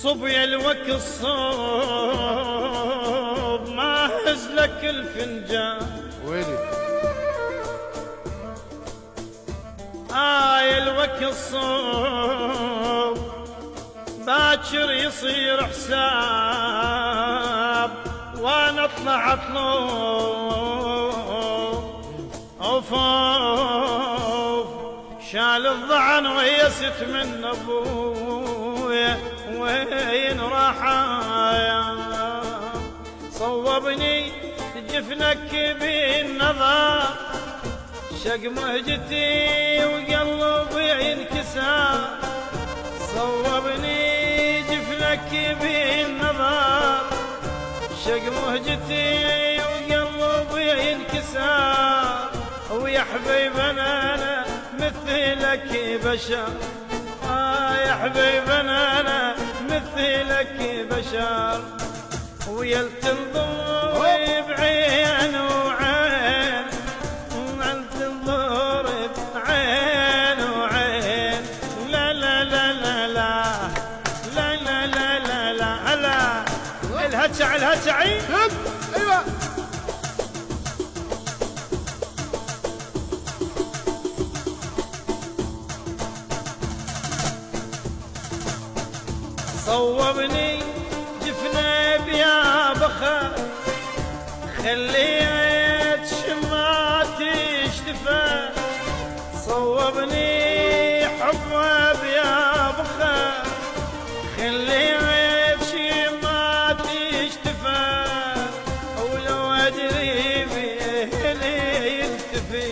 صب يا الوك الصوب ما هزلك الفنجان ويلي يا الوك الصوب باكر يصير حساب وانا اطلع اطلب اوف اوف شال الضعن ويست من ابويا وين راحايا صوبني جفنك بالنظر شق مهجتي وقلبي ينكسر صوبني جفنك بالنظر شق مهجتي وقلبي ينكسر ويا حبيبنا انا مثلك بشر يا حبيبنا انا مثلك بشر ويا تنظر بعين وعين تنظر بعين وعين لا لا لا لا لا لا لا لا لا لا لا الهجع الهجعي ايوه صوبني جفنا بيا بخا خليت شماتي اشتفى صوبني حبه بيا بخا خليت شماتي اشتفى ولو ادري بهلي يلتفي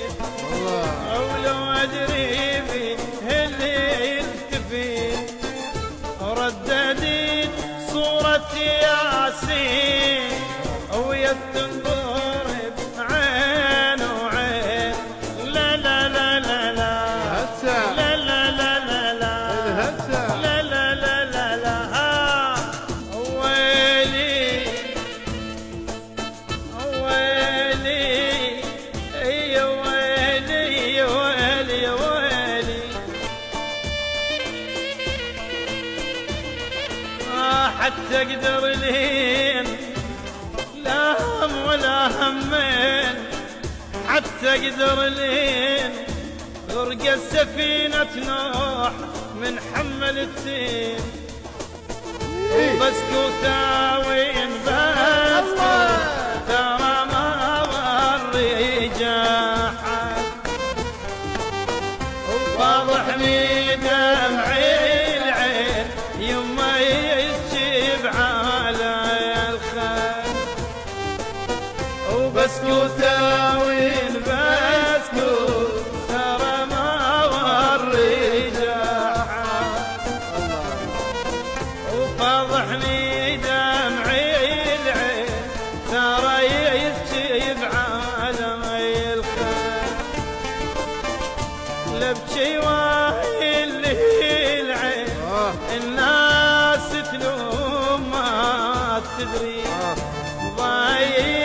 ولو ادري بهلي يلتفي رددت صورة ياسين ويا تنظر بعين وعين لا لا لا لا لا لا لا لا لا لا لا لا لا لا لا ويلي ويلي يا ويلي يا ويلي يا ويلي حتى اقدر لين لا هم ولا همين حتى اقدر لين غرقت سفينة نوح من حمل التين وبسكوتاوين بسكوت ترى ما وري جاحد وواضحني دمعي العين يما يسجب على الخيل وبسكوتاوين بسكوت ترى ما وري جاحد وفضحني دمعي العين ترى يسجب على الخيل لبكي واهي العين الناس تلوم ما تدري ضايع